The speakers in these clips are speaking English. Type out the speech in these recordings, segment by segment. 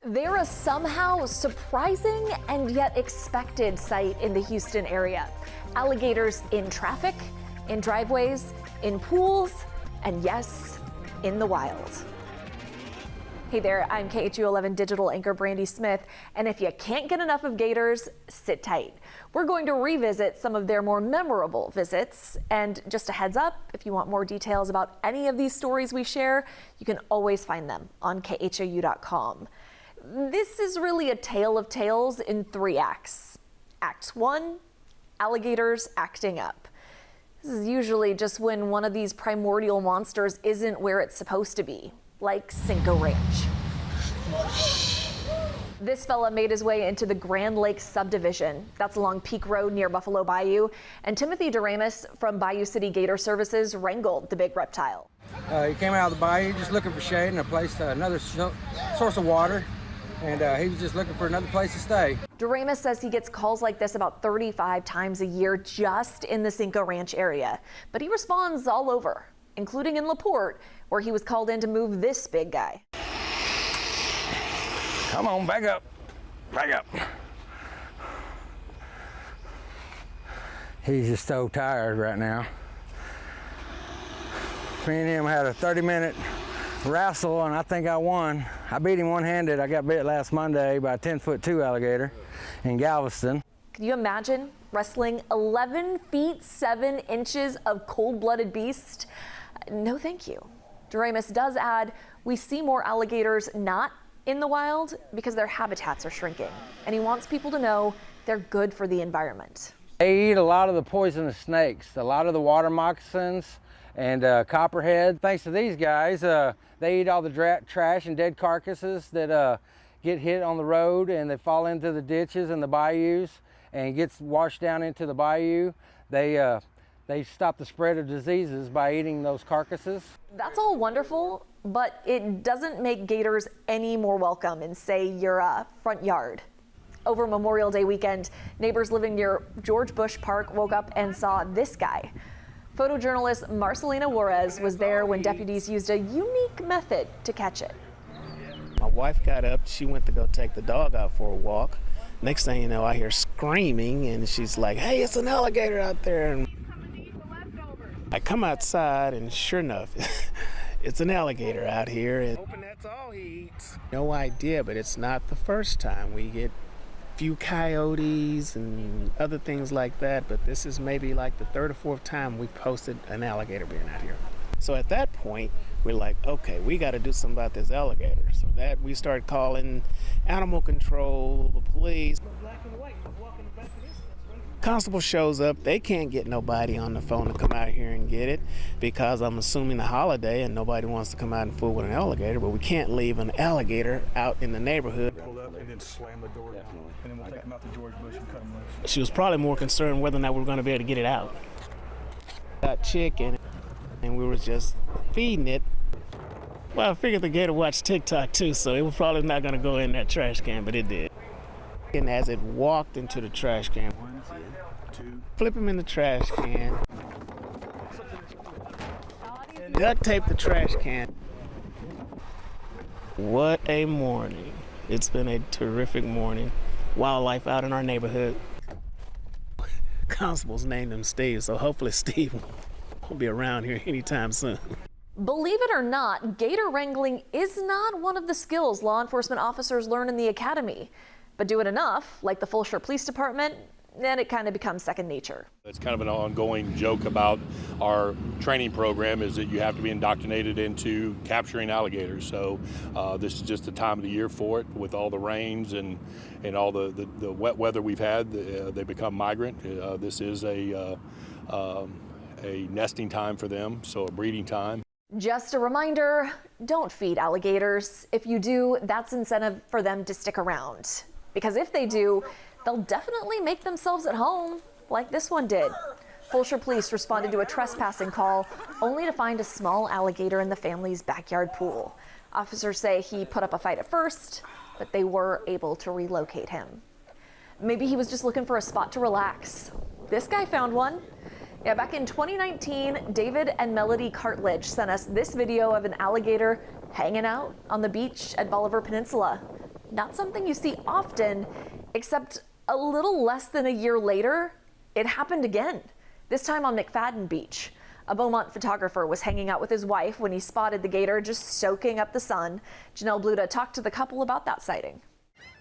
They're a somehow surprising and yet expected sight in the Houston area. Alligators in traffic, in driveways, in pools, and yes, in the wild. Hey there, I'm KHOU 11 digital anchor Brandi Smith, and if you can't get enough of gators, sit tight. We're going to revisit some of their more memorable visits, and just a heads up, if you want more details about any of these stories we share, you can always find them on KHOU.com. This is really a tale of tales in 3 acts. Act 1, alligators acting up. This is usually just when one of these primordial monsters isn't where it's supposed to be, like CINCO Ranch. This fella made his way into the Grand Lake subdivision. That's along Peak Road near Buffalo Bayou. And Timothy DERAMUS from Bayou City Gator Services wrangled the big reptile. He came out of the bayou just looking for shade and a place, another source of water. And he was just looking for another place to stay. DERAMUS says he gets calls like this about 35 times a year just in the CINCO Ranch area. But he responds all over, including in LaPorte, where he was called in to move this big guy. Come on, back up. Back up. He's just so tired right now. Me and him had a 30-minute wrestle, and I think I won. I beat him one-handed. I got bit last Monday by a 10'2" alligator in Galveston. Can you imagine wrestling 11 feet 7 inches of cold-blooded beast? No, thank you. DERAMUS does add, we see more alligators not in the wild because their habitats are shrinking, and he wants people to know they're good for the environment. They eat a lot of the poisonous snakes, a lot of the water moccasins, and copperhead. Thanks to these guys, they eat all the trash and dead carcasses that get hit on the road, and they fall into the ditches and the bayous and gets washed down into the bayou. They stop the spread of diseases by eating those carcasses. That's all wonderful, but it doesn't make gators any more welcome in, say, your front yard. Over Memorial Day weekend, neighbors living near George Bush Park woke up and saw this guy. Photojournalist Marcelina Juarez was there when deputies used a unique method to catch it. My wife got up, she went to go take the dog out for a walk. Next thing you know, I hear screaming, and she's like, hey, it's an alligator out there. And I come outside, and sure enough, it's an alligator out here. And hoping that's all he eats. No idea, but it's not the first time. We get few coyotes and other things like that, but this is maybe like the 3rd or 4th time we've posted an alligator being out here. So at that point, we're like, okay, we got to do something about this alligator. So that we started calling animal control, the police. Constable shows up, they can't get nobody on the phone to come out here and get it because I'm assuming the holiday and nobody wants to come out and fool with an alligator, but we can't leave an alligator out in the neighborhood. Pull up and then slam the door down, and then we'll take him out to George Bush and cut him loose. She was probably more concerned whether or not we were going to be able to get it out. Got chicken, and we were just feeding it. Well, I figured the gator watched TikTok too, so it was probably not going to go in that trash can, but it did. And as it walked into the trash can, flip him in the trash can, duct tape the trash can. What a morning. It's been a terrific morning. Wildlife out in our neighborhood. Constables named him Steve, so hopefully Steve won't be around here anytime soon. Believe it or not, gator wrangling is not one of the skills law enforcement officers learn in the academy. But do it enough, like the FULSHEAR Police Department, then it kind of becomes second nature. It's kind of an ongoing joke about our training program is that you have to be indoctrinated into capturing alligators. So this is just the time of the year for it. With all the rains and all the wet weather we've had, they become migrant. This is a nesting time for them, so a breeding time. Just a reminder, don't feed alligators. If you do, that's incentive for them to stick around. Because if they do, they'll definitely make themselves at home, like this one did. FULSHEAR police responded to a trespassing call, only to find a small alligator in the family's backyard pool. Officers say he put up a fight at first, but they were able to relocate him. Maybe he was just looking for a spot to relax. This guy found one. Yeah, back in 2019, David and Melody Cartledge sent us this video of an alligator hanging out on the beach at Bolivar Peninsula. Not something you see often, except a little less than a year later, it happened again, this time on McFadden Beach. A Beaumont photographer was hanging out with his wife when he spotted the gator just soaking up the sun. Janelle Bluda talked to the couple about that sighting.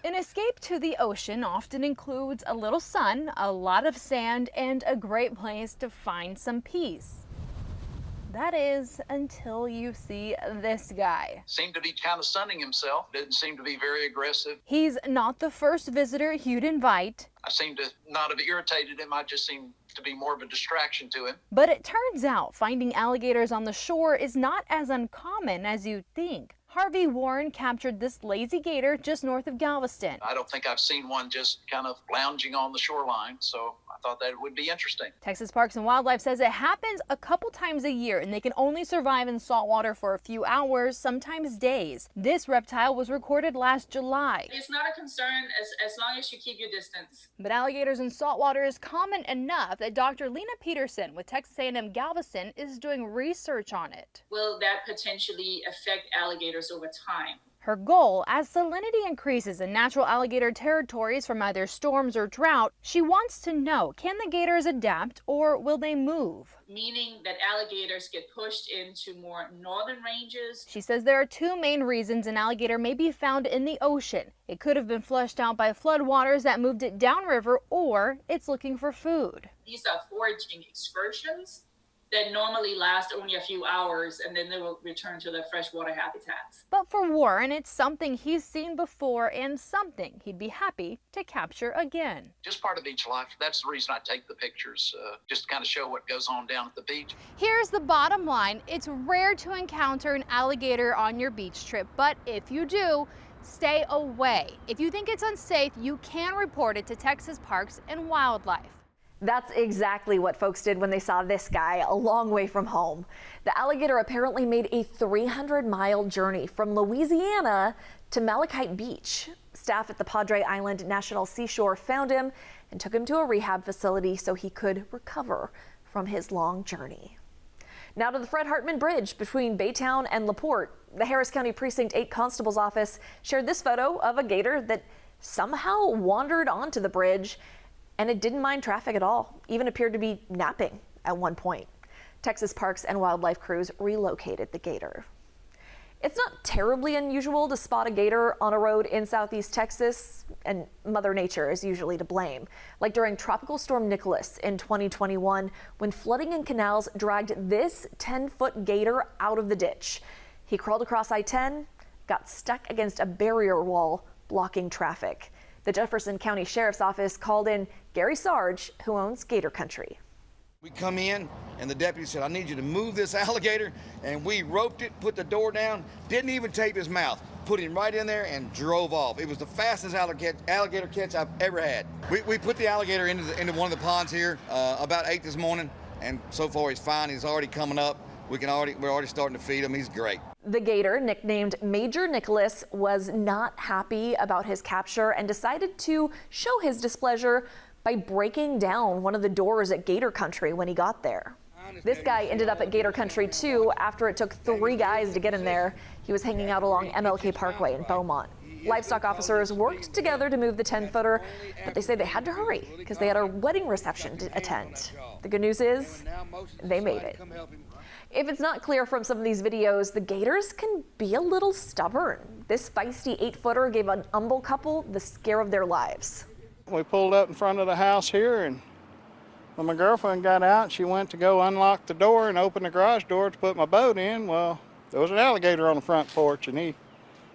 An escape to the ocean often includes a little sun, a lot of sand, and a great place to find some peace. That is, until you see this guy. Seemed to be kind of sunning himself, didn't seem to be very aggressive. He's not the first visitor you'd invite. I seem to not have irritated him, I just seemed to be more of a distraction to him. But it turns out finding alligators on the shore is not as uncommon as you'd think. Harvey Warren captured this lazy gator just north of Galveston. I don't think I've seen one just kind of lounging on the shoreline, so I thought that would be interesting. Texas Parks and Wildlife says it happens a couple times a year and they can only survive in salt water for a few hours, sometimes days. This reptile was recorded last July. It's not a concern as long as you keep your distance. But alligators in saltwater is common enough that Dr. Lena Peterson with Texas A&M Galveston is doing research on it. Will that potentially affect alligators over time? Her goal, as salinity increases in natural alligator territories from either storms or drought, she wants to know, can the gators adapt or will they move? Meaning that alligators get pushed into more northern ranges. She says there are two main reasons an alligator may be found in the ocean. It could have been flushed out by floodwaters that moved it downriver, or it's looking for food. These are foraging excursions that normally last only a few hours, and then they will return to their freshwater habitats. But for Warren, it's something he's seen before and something he'd be happy to capture again. Just part of beach life. That's the reason I take the pictures, just to kind of show what goes on down at the beach. Here's the bottom line. It's rare to encounter an alligator on your beach trip, but if you do, stay away. If you think it's unsafe, you can report it to Texas Parks and Wildlife. That's exactly what folks did when they saw this guy a long way from home. The alligator apparently made a 300-mile journey from Louisiana to Malachite Beach. Staff at the Padre Island National Seashore found him and took him to a rehab facility so he could recover from his long journey. Now to the Fred Hartman Bridge between Baytown and LaPorte. The Harris County Precinct 8 Constable's office shared this photo of a gator that somehow wandered onto the bridge, and it didn't mind traffic at all, even appeared to be napping at one point. Texas Parks and Wildlife crews relocated the gator. It's not terribly unusual to spot a gator on a road in southeast Texas, and Mother Nature is usually to blame. Like during Tropical Storm Nicholas in 2021, when flooding in canals dragged this 10-foot gator out of the ditch. He crawled across I-10, got stuck against a barrier wall blocking traffic. The Jefferson County Sheriff's Office called in Gary Sarge, who owns Gator Country. We come in and the deputy said, I need you to move this alligator, and we roped it, put the door down, didn't even tape his mouth, put him right in there and drove off. It was the fastest alligator catch I've ever had. We put the alligator into one of the ponds here about 8 this morning, and so far he's fine. He's already coming up. We're already starting to feed him. He's great. The gator, nicknamed Major Nicholas, was not happy about his capture and decided to show his displeasure by breaking down one of the doors at Gator Country when he got there. This guy ended up at Gator Country too after it took 3 guys to get him there. He was hanging out along MLK Parkway in Beaumont. Livestock officers worked together to move the 10-footer, but they say they had to hurry because they had a wedding reception to attend. The good news is they made it. If it's not clear from some of these videos, the gators can be a little stubborn. This feisty 8-footer gave an Humble couple the scare of their lives. We pulled up in front of the house here, and when my girlfriend got out, she went to go unlock the door and open the garage door to put my boat in. Well, there was an alligator on the front porch, and he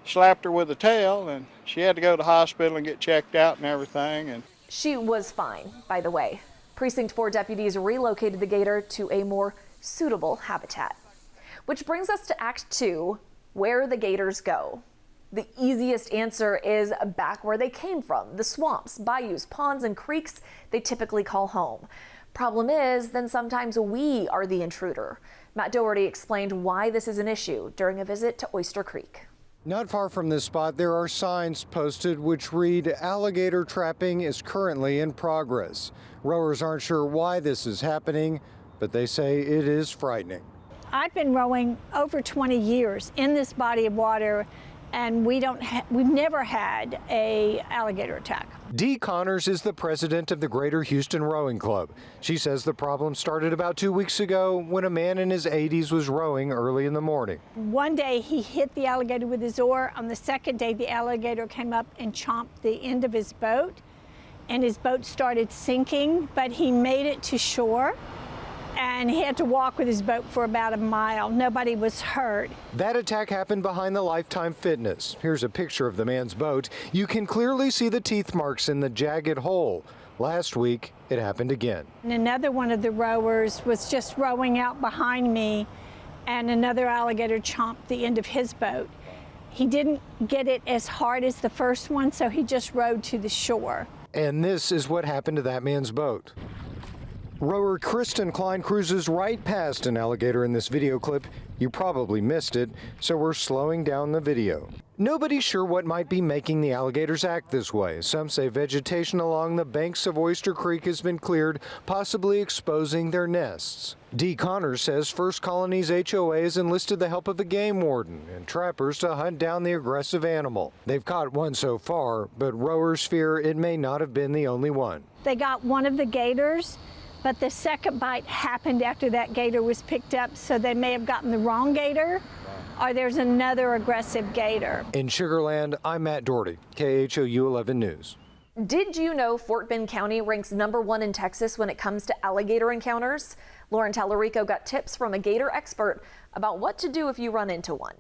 slapped her with a tail, and she had to go to the hospital and get checked out and everything. And she was fine, by the way. Precinct 4 deputies relocated the gator to a more suitable habitat. Which brings us to Act 2, where the gators go. The easiest answer is back where they came from, the swamps, bayous, ponds, and creeks they typically call home. Problem is, then sometimes we are the intruder. Matt Doherty explained why this is an issue during a visit to Oyster Creek. Not far from this spot, there are signs posted which read, "Alligator trapping is currently in progress." Rowers aren't sure why this is happening, but they say it is frightening. I've been rowing over 20 years in this body of water, and we've never had a alligator attack. Dee Connors is the president of the Greater Houston Rowing Club. She says the problem started about 2 weeks ago when a man in his 80s was rowing early in the morning. One day he hit the alligator with his oar. On the second day, the alligator came up and chomped the end of his boat, and his boat started sinking, but he made it to shore. And he had to walk with his boat for about a mile. Nobody was hurt. That attack happened behind the Lifetime Fitness. Here's a picture of the man's boat. You can clearly see the teeth marks in the jagged hole. Last week, it happened again. And another one of the rowers was just rowing out behind me, and another alligator chomped the end of his boat. He didn't get it as hard as the first one, so he just rowed to the shore. And this is what happened to that man's boat. Rower Kristen Klein cruises right past an alligator in this video clip. You probably missed it, so we're slowing down the video. Nobody's sure what might be making the alligators act this way. Some say vegetation along the banks of Oyster Creek has been cleared, possibly exposing their nests. Dee Connors says First Colony's HOA has enlisted the help of a game warden and trappers to hunt down the aggressive animal. They've caught one so far, but rowers fear it may not have been the only one. They got one of the gators, but the second bite happened after that gator was picked up, so they may have gotten the wrong gator, or there's another aggressive gator. In Sugar Land, I'm Matt Doherty, KHOU 11 News. Did you know Fort Bend County ranks #1 in Texas when it comes to alligator encounters? Lauren Tallarico got tips from a gator expert about what to do if you run into one.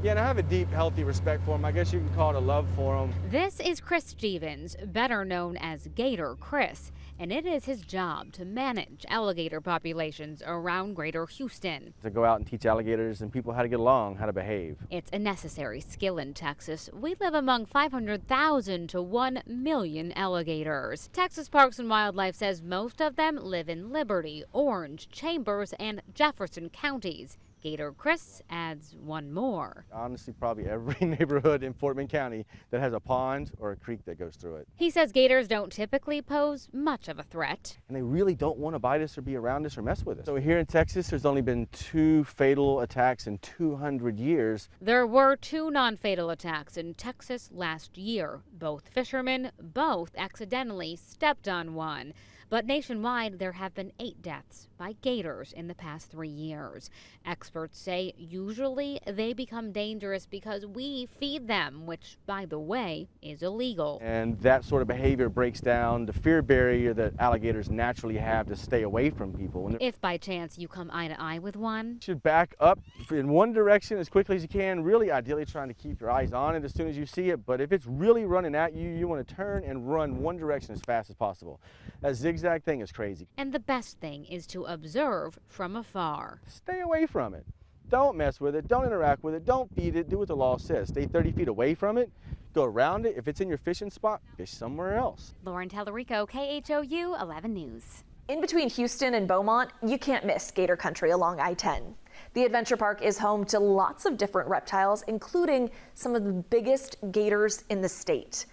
Yeah, and I have a deep, healthy respect for them. I guess you can call it a love for them. This is Chris Stevens, better known as Gator Chris, and it is his job to manage alligator populations around Greater Houston. To go out and teach alligators and people how to get along, how to behave. It's a necessary skill in Texas. We live among 500,000 to 1 million alligators. Texas Parks and Wildlife says most of them live in Liberty, Orange, Chambers, and Jefferson counties. Gator Chris adds one more. Honestly, probably every neighborhood in Fort Bend County that has a pond or a creek that goes through it. He says gators don't typically pose much of a threat. And they really don't want to bite us or be around us or mess with us. So here in Texas, there's only been 2 fatal attacks in 200 years. There were 2 non-fatal attacks in Texas last year. Both fishermen, both accidentally stepped on one. But nationwide, there have been 8 deaths by gators in the past 3 years. Experts say usually they become dangerous because we feed them, which, by the way, is illegal. And that sort of behavior breaks down the fear barrier that alligators naturally have to stay away from people. If by chance you come eye to eye with one, you should back up in one direction as quickly as you can, really ideally trying to keep your eyes on it as soon as you see it. But if it's really running at you, you want to turn and run one direction as fast as possible. That zigzag thing is crazy. And the best thing is to observe from afar. Stay away from it. Don't mess with it. Don't interact with it. Don't feed it. Do what the law says. Stay 30 feet away from it. Go around it. If it's in your fishing spot, fish somewhere else. Lauren Tallarico, KHOU 11 News. In between Houston and Beaumont, you can't miss Gator Country along I-10. The adventure park is home to lots of different reptiles, including some of the biggest gators in the state.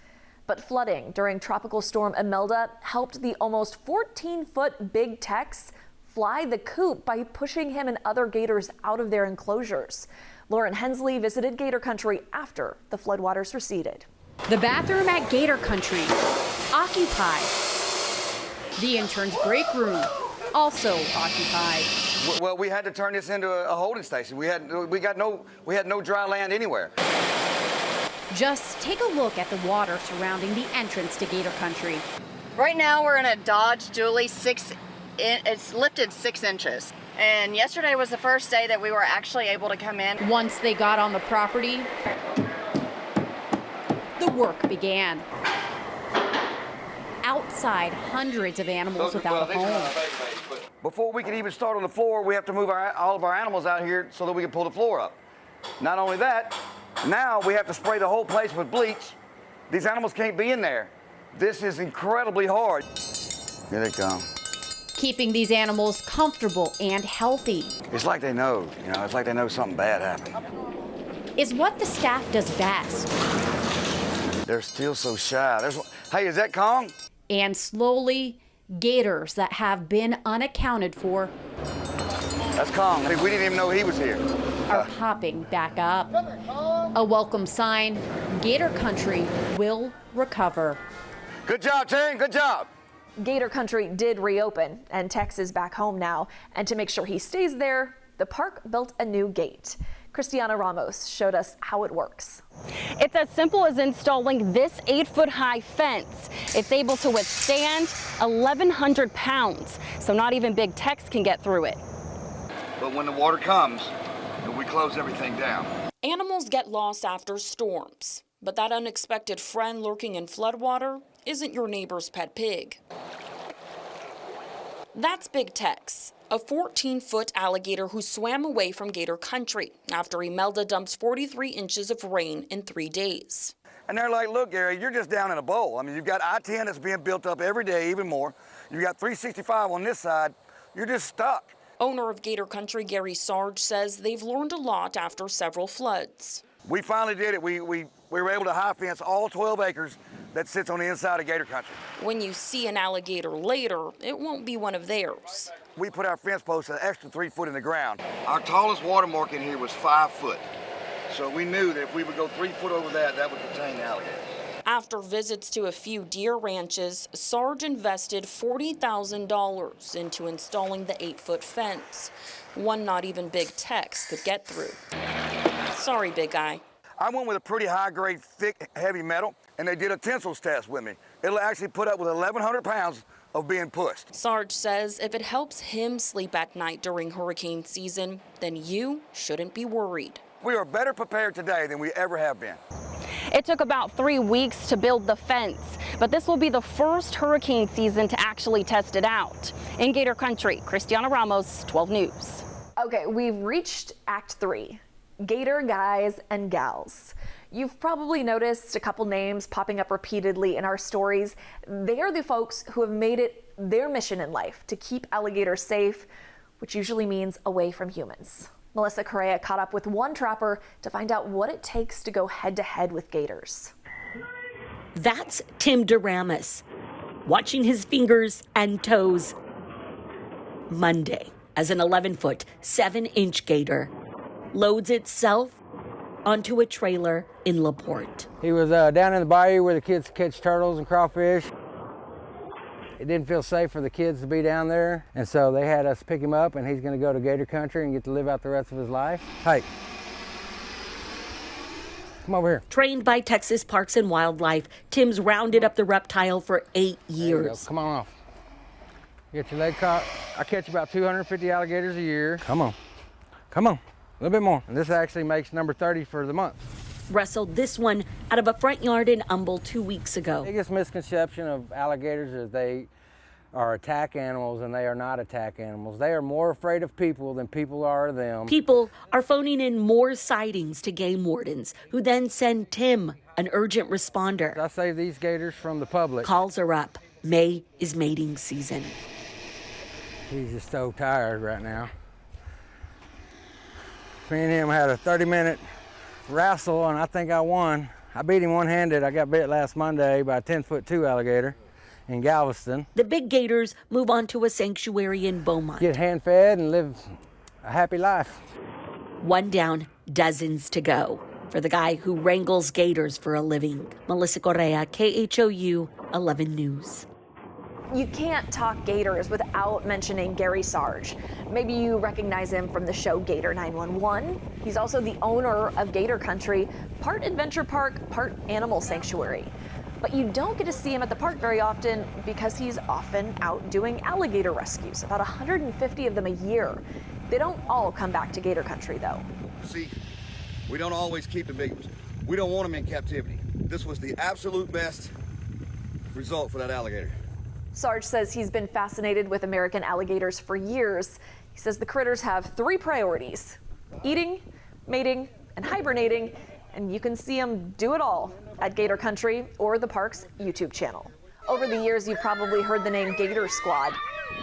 But flooding during Tropical Storm Imelda helped the almost 14-foot Big Tex fly the coop by pushing him and other gators out of their enclosures. Lauren Hensley visited Gator Country after the floodwaters receded. The bathroom at Gator Country, occupied. The intern's break room, also occupied. Well, we had to turn this into a holding station. We had no dry land anywhere. Just take a look at the water surrounding the entrance to Gator Country. Right now we're in a Dodge Dually it's lifted 6 inches. And yesterday was the first day that we were actually able to come in. Once they got on the property, the work began. Outside, hundreds of animals without a home. Before we can even start on the floor, we have to move all of our animals out here so that we can pull the floor up. Not only that, now we have to spray the whole place with bleach. These animals can't be in there. This is incredibly hard. Here they come. Keeping these animals comfortable and healthy. It's like they know, it's like they know something bad happened. Is what the staff does best. They're still so shy. Hey, is that Kong? And slowly, gators that have been unaccounted for. That's Kong. Hey, we didn't even know he was here. are popping back up. A welcome sign, Gator country will recover. Good job, team, good job. Gator country did reopen, and Tex is back home now. And to make sure he stays there, the park built a new gate. Cristiana Ramos showed us how it works. It's as simple as installing this 8-foot-high fence. It's able to withstand 1,100 pounds, so not even big Tex can get through it. But when the water comes, we close everything down. Animals get lost after storms, but that unexpected friend lurking in floodwater isn't your neighbor's pet pig. That's Big Tex, a 14-foot alligator who swam away from Gator country after IMELDA dumps 43 inches of rain in 3 days. And they're like, look, Gary, you're just down in a bowl. I mean, you've got I-10 that's being built up every day, even more. You've got 365 on this side. You're just stuck. Owner of Gator country, Gary Sarge, says they've learned a lot after several floods. We finally did it. We were able to high fence all 12 acres that sits on the inside of Gator country. When you see an alligator later, it won't be one of theirs. We put our fence posts an extra 3 foot in the ground. Our tallest watermark in here was 5 foot. So we knew that if we would go 3 foot over that would contain the alligators. After visits to a few deer ranches, Sarge invested $40,000 into installing the 8-foot fence, one not even Big Tex could get through. Sorry, big guy. I went with a pretty high-grade, thick, heavy metal, and they did a tensile test with me. It'll actually put up with 1,100 pounds of being pushed. Sarge says if it helps him sleep at night during hurricane season, then you shouldn't be worried. We are better prepared today than we ever have been. It took about 3 weeks to build the fence, but this will be the first hurricane season to actually test it out. In Gator country, Cristiana Ramos, 12 News. Okay, we've reached Act 3. Gator guys and gals. You've probably noticed a couple names popping up repeatedly in our stories. They are the folks who have made it their mission in life to keep alligators safe, which usually means away from humans. Melissa Correa caught up with one trapper to find out what it takes to go head-to-head with gators. That's Tim DERAMUS, watching his fingers and toes Monday as an 11-foot, 7-inch gator loads itself onto a trailer in LaPorte. He was down in the bayou where the kids catch turtles and crawfish. It didn't feel safe for the kids to be down there, and so they had us pick him up, and he's going to go to Gator country and get to live out the rest of his life. Hey, come over here. Trained by Texas Parks and Wildlife, Tim's rounded up the reptile for 8 years. Come on off. Get your leg caught. I catch about 250 alligators a year. Come on. Come on. A little bit more. And this actually makes number 30 for the month. Wrestled this one out of a front yard in Humble 2 weeks ago. The biggest misconception of alligators is they are attack animals, and they are not attack animals. They are more afraid of people than people are of them. People are phoning in more sightings to game wardens, who then send Tim, an urgent responder. I save these gators from the public. Calls are up. May is mating season. He's just so tired right now. Me and him had a 30-minute wrestle, and I think I won. I beat him one-handed. I got bit last Monday by a 10'2" alligator in Galveston. The big gators move on to a sanctuary in Beaumont. Get hand-fed and live a happy life. One down, dozens to go for the guy who wrangles gators for a living. Melissa Correa, KHOU 11 News. You can't talk gators without mentioning Gary Sarge. Maybe you recognize him from the show Gator 911. He's also the owner of Gator Country, part adventure park, part animal sanctuary. But you don't get to see him at the park very often because he's often out doing alligator rescues, about 150 of them a year. They don't all come back to Gator Country, though. See, we don't always keep the big ones. We don't want them in captivity. This was the absolute best result for that alligator. Sarge says he's been fascinated with American alligators for years. He says the critters have 3 priorities: eating, mating, and hibernating, and you can see them do it all at Gator Country or the park's YouTube channel. Over the years, you've probably heard the name Gator Squad.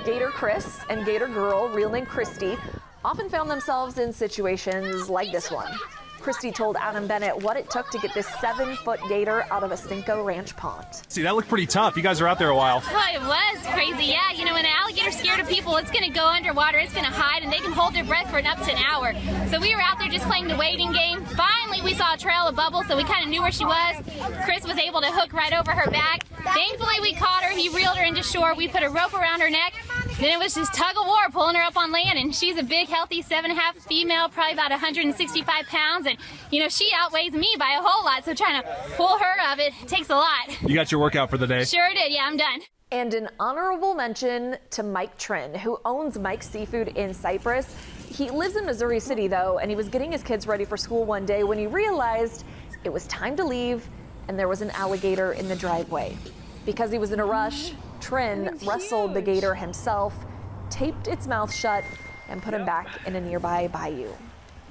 Gator Chris and Gator Girl, real name Christy, often found themselves in situations like this one. CHRISTY told Adam Bennett what it took to get this 7-foot gator out of a CINCO ranch pond. See, that looked pretty tough. You guys are out there a while. Oh, it was crazy. Yeah, you know, when an alligator's scared of people, it's going to go underwater, it's going to hide, and they can hold their breath for up to an hour. So we were out there just playing the waiting game. Finally, we saw a trail of bubbles, so we kind of knew where she was. Chris was able to hook right over her back. Thankfully, we caught her. He reeled her into shore. We put a rope around her neck. Then it was just tug of war pulling her up on land, and she's a big, healthy 7.5 female, probably about 165 pounds, and you know, she outweighs me by a whole lot, so trying to pull her of it takes a lot. You got your workout for the day? Sure did, yeah, I'm done. And an honorable mention to Mike Trin, who owns Mike's Seafood in Cypress. He lives in Missouri City, though, and he was getting his kids ready for school one day when he realized it was time to leave, and there was an alligator in the driveway. Because he was in a rush, Trin wrestled the gator himself, taped its mouth shut, and put him back in a nearby bayou.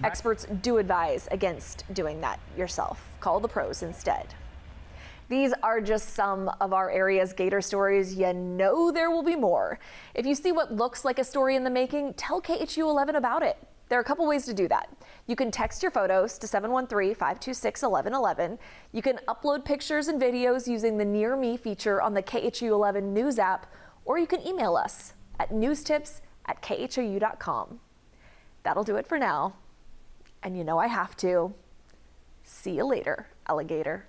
Experts do advise against doing that yourself. Call the pros instead. These are just some of our area's gator stories. You know there will be more. If you see what looks like a story in the making, tell KHOU 11 about it. There are a couple ways to do that. You can text your photos to 713-526-1111. You can upload pictures and videos using the Near Me feature on the KHOU 11 News app, or you can email us at newstips@khou.com. That'll do it for now. And you know I have to. See you later, alligator.